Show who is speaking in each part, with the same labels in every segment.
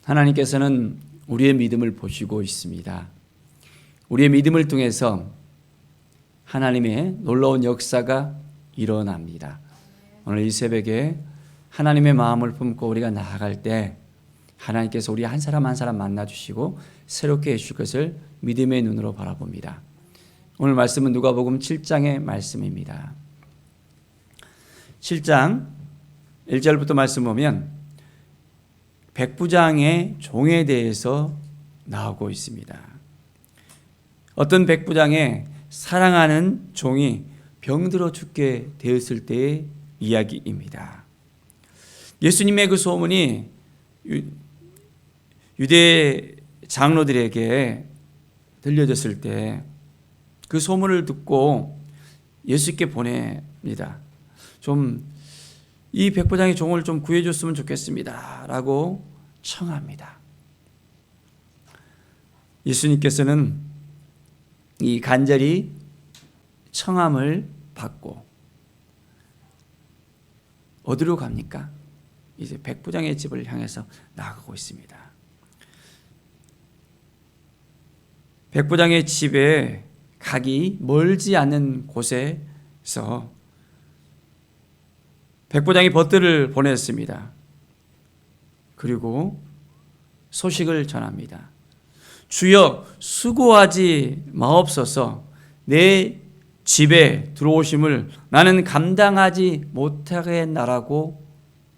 Speaker 1: 하나님께서는 우리의 믿음을 보시고 있습니다. 우리의 믿음을 통해서 하나님의 놀라운 역사가 일어납니다. 오늘 이 새벽에 하나님의 마음을 품고 우리가 나아갈 때 하나님께서 우리 한 사람 한 사람 만나주시고 새롭게 해주실 것을 믿음의 눈으로 바라봅니다. 오늘 말씀은 누가복음 7장의 말씀입니다. 7장 1절부터 말씀 보면 백부장의 종에 대해서 나오고 있습니다. 어떤 백부장의 사랑하는 종이 병들어 죽게 되었을 때의 이야기입니다. 예수님의 그 소문이 유대 장로들에게 들려졌을 때 그 소문을 듣고 예수께 보냅니다. 좀 이 백부장의 종을 좀 구해줬으면 좋겠습니다 라고 청합니다. 예수님께서는 이 간절히 청함을 받고 어디로 갑니까? 이제 백부장의 집을 향해서 나아가고 있습니다. 백부장의 집에 가기 멀지 않은 곳에서 백부장이 버틀을 보냈습니다. 그리고 소식을 전합니다. 주여, 수고하지 마옵소서. 내 집에 들어오심을 나는 감당하지 못하겠나라고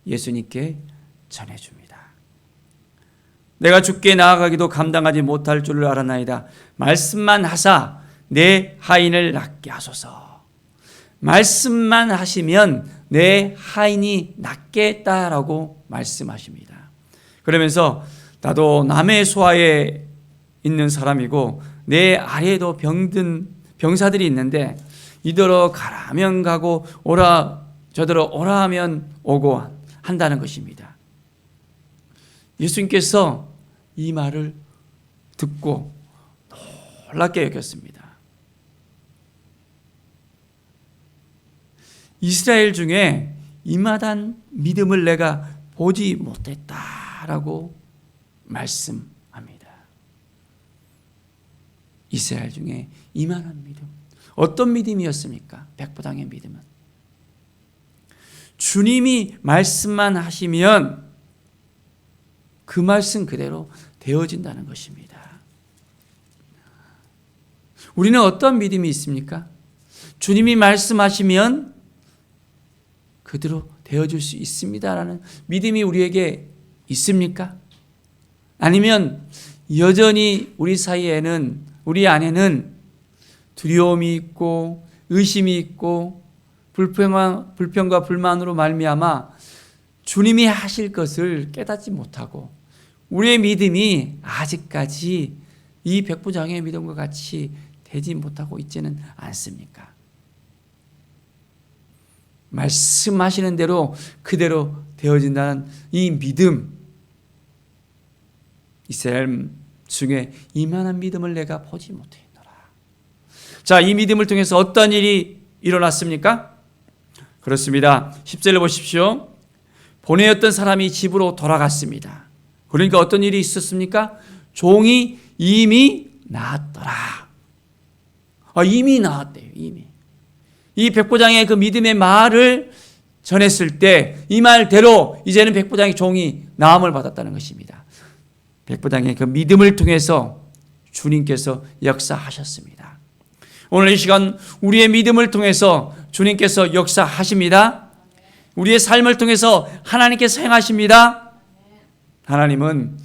Speaker 1: 예수님께 전해줍니다. 내가 주께 나아가기도 감당하지 못할 줄을 알았나이다. 말씀만 하사 내 하인을 낫게 하소서. 말씀만 하시면 내 하인이 낫겠다라고 말씀하십니다. 그러면서 나도 남의 소아에 있는 사람이고 내 아래에도 병든 병사들이 있는데 이더러 가라 하면 가고 오라 저더러 오라 하면 오고 한다는 것입니다. 예수님께서 이 말을 듣고 놀랍게 여겼습니다. 이스라엘 중에 이마단 믿음을 내가 보지 못했다라고 말씀합니다. 이스라엘 중에 이만한 믿음. 어떤 믿음이었습니까? 백부장의 믿음은 주님이 말씀만 하시면 그 말씀 그대로 되어진다는 것입니다. 우리는 어떤 믿음이 있습니까? 주님이 말씀하시면 그대로 되어질 수 있습니다라는 믿음이 우리에게 있습니까? 아니면 여전히 우리 사이에는, 우리 안에는 두려움이 있고 의심이 있고 불평과 불만으로 말미암아 주님이 하실 것을 깨닫지 못하고 우리의 믿음이 아직까지 이 백부장의 믿음과 같이 되지 못하고 있지는 않습니까? 말씀하시는 대로 그대로 되어진다는 이 믿음, 이스라엘 중에 이만한 믿음을 내가 보지 못했노라. 자, 이 믿음을 통해서 어떤 일이 일어났습니까? 그렇습니다. 10절을 보십시오. 보내었던 사람이 집으로 돌아갔습니다. 그러니까 어떤 일이 있었습니까? 종이 이미 나았더라. 이미 나았대요. 이미. 이 백부장의 그 믿음의 말을 전했을 때 이 말대로 이제는 백부장의 종이 나음을 받았다는 것입니다. 백부장의 그 믿음을 통해서 주님께서 역사하셨습니다. 오늘 이 시간 우리의 믿음을 통해서 주님께서 역사하십니다. 우리의 삶을 통해서 하나님께서 행하십니다. 하나님은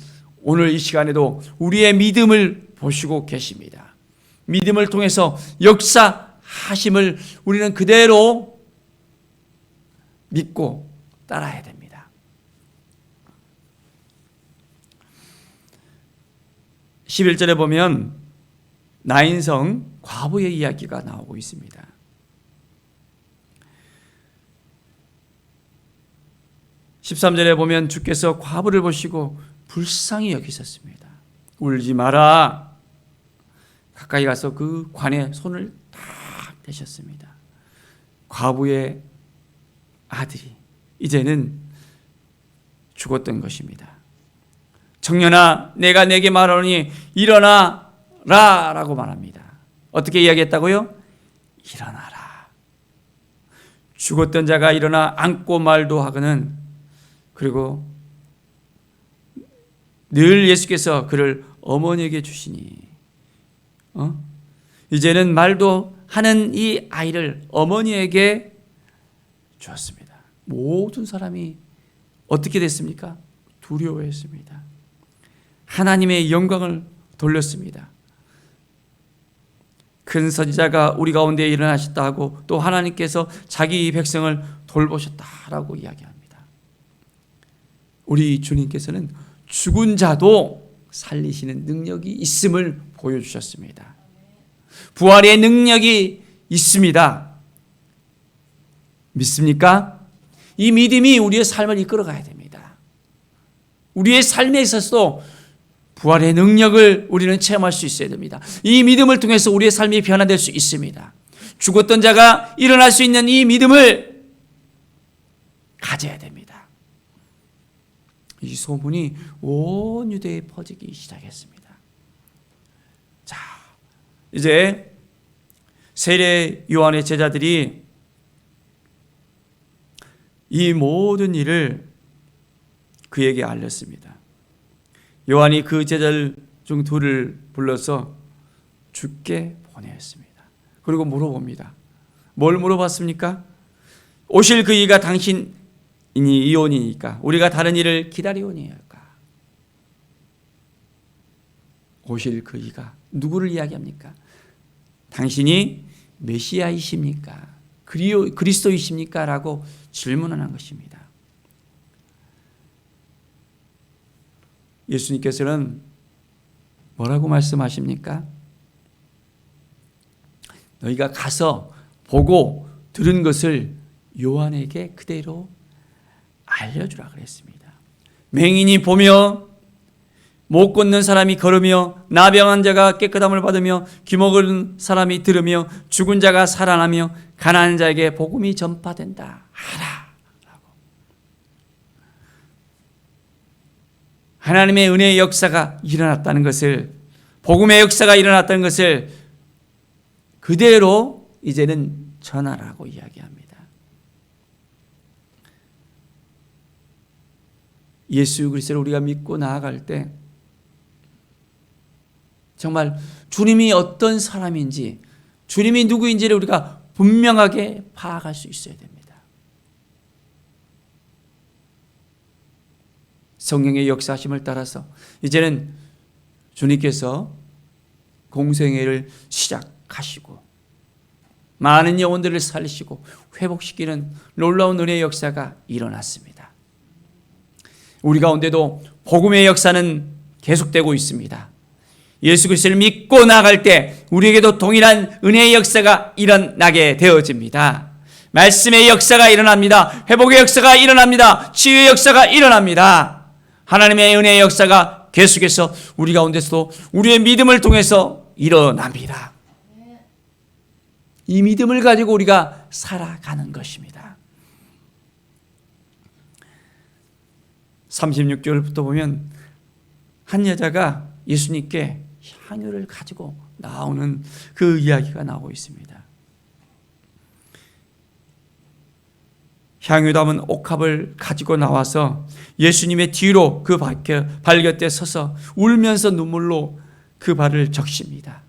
Speaker 1: 오늘 이 시간에도 우리의 믿음을 보시고 계십니다. 믿음을 통해서 역사하심을 우리는 그대로 믿고 따라야 됩니다. 11절에 보면 나인성 과부의 이야기가 나오고 있습니다. 13절에 보면 주께서 과부를 보시고 불쌍히 여기셨습니다. 울지 마라. 가까이 가서 그 관에 손을 딱 대셨습니다. 과부의 아들이 이제는 죽었던 것입니다. 청년아, 내가 내게 말하노니 일어나라 라고 말합니다. 어떻게 이야기했다고요? 일어나라. 죽었던 자가 일어나 앉고 말도 하거는, 그리고 늘 예수께서 그를 어머니에게 주시니, 이제는 말도 하는 이 아이를 어머니에게 주었습니다. 모든 사람이 어떻게 됐습니까? 두려워했습니다. 하나님의 영광을 돌렸습니다. 큰 선지자가 우리 가운데 일어나셨다 하고, 또 하나님께서 자기 백성을 돌보셨다라고 이야기합니다. 우리 주님께서는 죽은 자도 살리시는 능력이 있음을 보여주셨습니다. 부활의 능력이 있습니다. 믿습니까? 이 믿음이 우리의 삶을 이끌어가야 됩니다. 우리의 삶에 있어서도 부활의 능력을 우리는 체험할 수 있어야 됩니다. 이 믿음을 통해서 우리의 삶이 변화될 수 있습니다. 죽었던 자가 일어날 수 있는 이 믿음을 가져야 됩니다. 이 소문이 온 유대에 퍼지기 시작했습니다. 자, 이제 세례 요한의 제자들이 이 모든 일을 그에게 알렸습니다. 요한이 그 제자들 중 둘을 불러서 주께 보내었습니다. 그리고 물어봅니다. 뭘 물어봤습니까? 오실 그 이가 당신이 이온이니까 우리가 다른 일을 기다리오니 할까? 오실 그 이가 누구를 이야기합니까? 당신이 메시아이십니까? 그리스도이십니까? 라고 질문하는 것입니다. 예수님께서는 뭐라고 말씀하십니까? 너희가 가서 보고 들은 것을 요한에게 그대로 알려주라 그랬습니다. 맹인이 보며, 못 걷는 사람이 걸으며, 나병한 자가 깨끗함을 받으며, 귀먹은 사람이 들으며, 죽은 자가 살아나며, 가난한 자에게 복음이 전파된다 하라. 하나님의 은혜의 역사가 일어났다는 것을, 복음의 역사가 일어났다는 것을 그대로 이제는 전하라고 이야기합니다. 예수 그리스도를 우리가 믿고 나아갈 때 정말 주님이 어떤 사람인지, 주님이 누구인지를 우리가 분명하게 파악할 수 있어야 됩니다. 성령의 역사하심을 따라서 이제는 주님께서 공생애를 시작하시고 많은 영혼들을 살리시고 회복시키는 놀라운 은혜의 역사가 일어났습니다. 우리 가운데도 복음의 역사는 계속되고 있습니다. 예수 그리스도를 믿고 나아갈 때 우리에게도 동일한 은혜의 역사가 일어나게 되어집니다. 말씀의 역사가 일어납니다. 회복의 역사가 일어납니다. 치유의 역사가 일어납니다. 하나님의 은혜의 역사가 계속해서 우리 가운데서도 우리의 믿음을 통해서 일어납니다. 이 믿음을 가지고 우리가 살아가는 것입니다. 36절부터 보면 한 여자가 예수님께 향유를 가지고 나오는 그 이야기가 나오고 있습니다. 향유 담은 옥합을 가지고 나와서 예수님의 뒤로 그 발 곁에 서서 울면서 눈물로 그 발을 적십니다.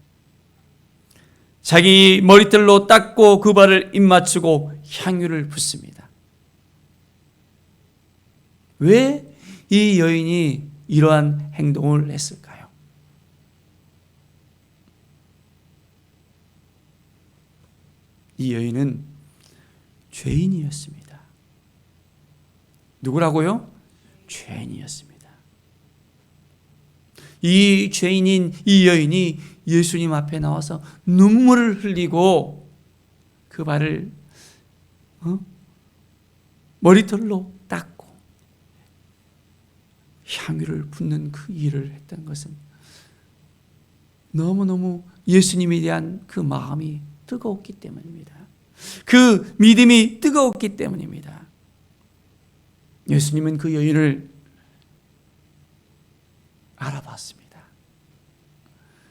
Speaker 1: 자기 머리털로 닦고 그 발을 입맞추고 향유를 붓습니다. 왜 이 여인이 이러한 행동을 했을까요? 이 여인은 죄인이었습니다. 누구라고요? 죄인이었습니다. 이 죄인인 이 여인이 예수님 앞에 나와서 눈물을 흘리고 그 발을 머리털로 닦고 향유를 붓는 그 일을 했던 것은 너무너무 예수님에 대한 그 마음이 뜨거웠기 때문입니다. 그 믿음이 뜨거웠기 때문입니다. 예수님은 그 여인을 알아봤습니다.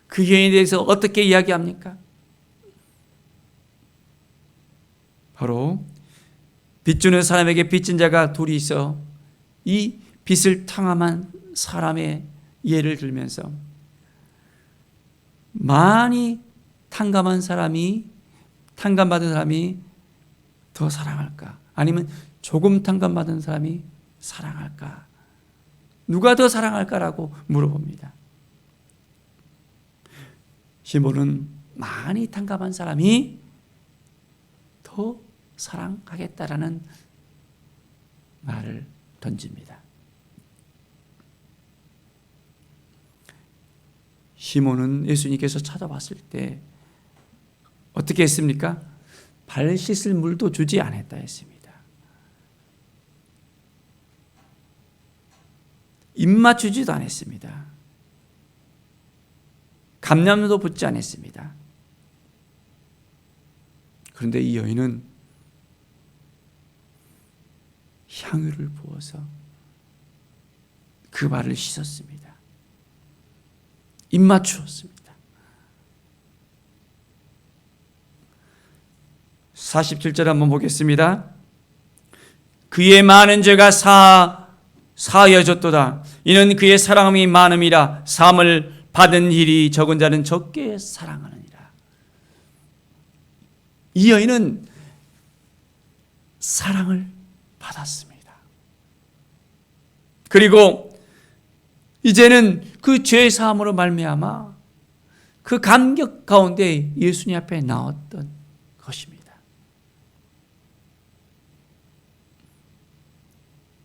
Speaker 1: 그 여인에 대해서 어떻게 이야기합니까? 바로 빚주는 사람에게 빚진 자가 둘이 있어 이 빚을 탕함한 사람의 예를 들면서 많이 탕감받은 사람이 더 사랑할까? 아니면 조금 탕감받은 사람이 사랑할까? 누가 더 사랑할까라고 물어봅니다. 시몬은 많이 탕감한 사람이 더 사랑하겠다라는 말을 던집니다. 시몬은 예수님께서 찾아왔을 때 어떻게 했습니까? 발 씻을 물도 주지 않았다 했습니다. 입 맞추지도 않았습니다. 감람도 붙지 않았습니다. 그런데 이 여인은 향유를 부어서 그 발을 씻었습니다. 입 맞추었습니다. 47절 한번 보겠습니다. 그의 많은 죄가 사하여졌도다. 이는 그의 사랑함이 많음이라. 사함을 받은 일이 적은 자는 적게 사랑하느니라. 이 여인은 사랑을 받았습니다. 그리고 이제는 그 죄 사함으로 말미암아 그 감격 가운데 예수님 앞에 나왔던 것입니다.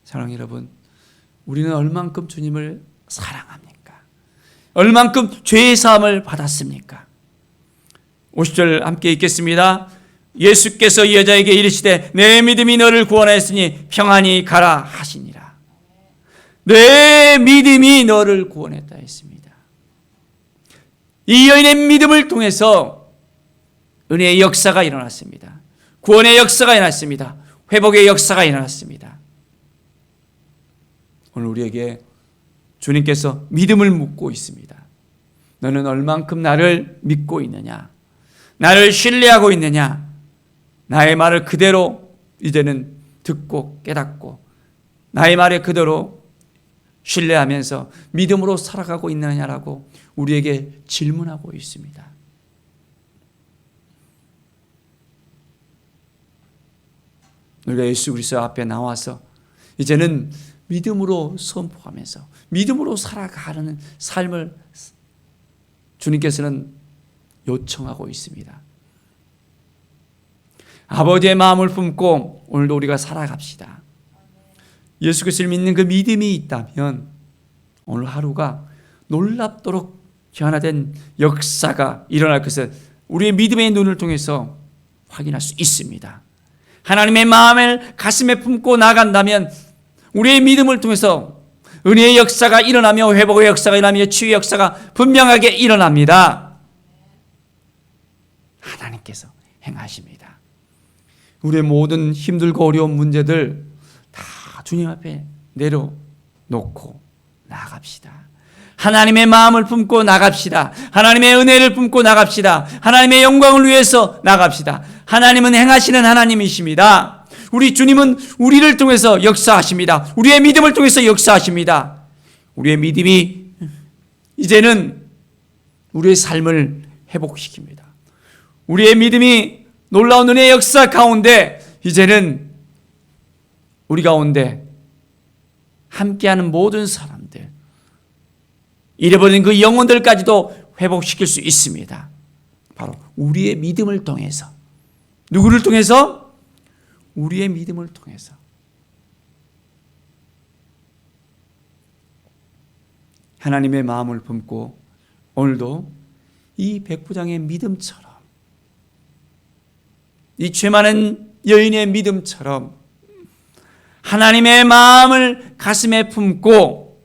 Speaker 1: 사랑하는 여러분, 우리는 얼만큼 주님을 사랑합니까? 얼만큼 죄의 사함을 받았습니까? 50절 함께 읽겠습니다. 예수께서 이 여자에게 이르시되 내 믿음이 너를 구원하였으니 평안히 가라 하시니라. 내 믿음이 너를 구원했다 했습니다. 이 여인의 믿음을 통해서 은혜의 역사가 일어났습니다. 구원의 역사가 일어났습니다. 회복의 역사가 일어났습니다. 오늘 우리에게 주님께서 믿음을 묻고 있습니다. 너는 얼만큼 나를 믿고 있느냐? 나를 신뢰하고 있느냐? 나의 말을 그대로 이제는 듣고 깨닫고 나의 말에 그대로 신뢰하면서 믿음으로 살아가고 있느냐라고 우리에게 질문하고 있습니다. 우리가 예수 그리스도 앞에 나와서 이제는 믿음으로 선포하면서 믿음으로 살아가는 삶을 주님께서는 요청하고 있습니다. 아버지의 마음을 품고 오늘도 우리가 살아갑시다. 예수 그리스도를 믿는 그 믿음이 있다면 오늘 하루가 놀랍도록 변화된 역사가 일어날 것을 우리의 믿음의 눈을 통해서 확인할 수 있습니다. 하나님의 마음을 가슴에 품고 나간다면 우리의 믿음을 통해서 은혜의 역사가 일어나며 회복의 역사가 일어나며 치유의 역사가 분명하게 일어납니다. 하나님께서 행하십니다. 우리의 모든 힘들고 어려운 문제들 다 주님 앞에 내려놓고 나갑시다. 하나님의 마음을 품고 나갑시다. 하나님의 은혜를 품고 나갑시다. 하나님의 영광을 위해서 나갑시다. 하나님은 행하시는 하나님이십니다. 우리 주님은 우리를 통해서 역사하십니다. 우리의 믿음을 통해서 역사하십니다. 우리의 믿음이 이제는 우리의 삶을 회복시킵니다. 우리의 믿음이 놀라운 은혜의 역사 가운데 이제는 우리 가운데 함께하는 모든 사람들, 잃어버린 그 영혼들까지도 회복시킬 수 있습니다. 바로 우리의 믿음을 통해서. 누구를 통해서? 우리의 믿음을 통해서. 하나님의 마음을 품고 오늘도 이 백부장의 믿음처럼, 이 죄 많은 여인의 믿음처럼 하나님의 마음을 가슴에 품고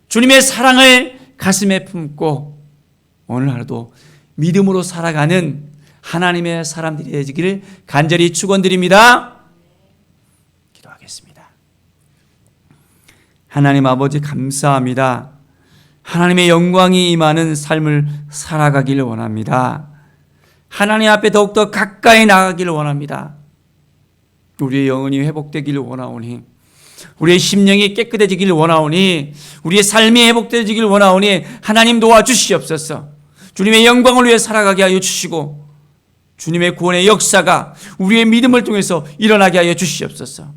Speaker 1: 주님의 사랑을 가슴에 품고 오늘 하루도 믿음으로 살아가는 하나님의 사람들이 되기를 간절히 축원드립니다. 기도하겠습니다. 하나님 아버지 감사합니다. 하나님의 영광이 임하는 삶을 살아가기를 원합니다. 하나님 앞에 더욱더 가까이 나가기를 원합니다. 우리의 영혼이 회복되기를 원하오니, 우리의 심령이 깨끗해지기를 원하오니, 우리의 삶이 회복되기를 원하오니 하나님 도와주시옵소서. 주님의 영광을 위해 살아가게 하여 주시고 주님의 구원의 역사가 우리의 믿음을 통해서 일어나게 하여 주시옵소서.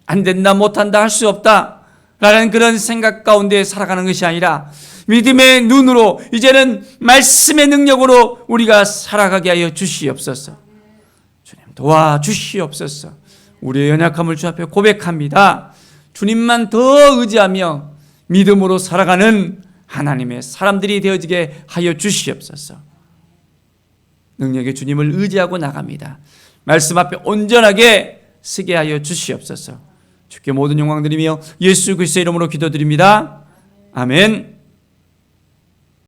Speaker 1: 안 된다, 못한다, 할 수 없다 라는 그런 생각 가운데 살아가는 것이 아니라 믿음의 눈으로 이제는 말씀의 능력으로 우리가 살아가게 하여 주시옵소서. 주님 도와주시옵소서. 우리의 연약함을 주 앞에 고백합니다. 주님만 더 의지하며 믿음으로 살아가는 하나님의 사람들이 되어지게 하여 주시옵소서. 능력의 주님을 의지하고 나갑니다. 말씀 앞에 온전하게 서게 하여 주시옵소서. 주께 모든 영광 드리며 예수 그리스도의 이름으로 기도드립니다. 아멘.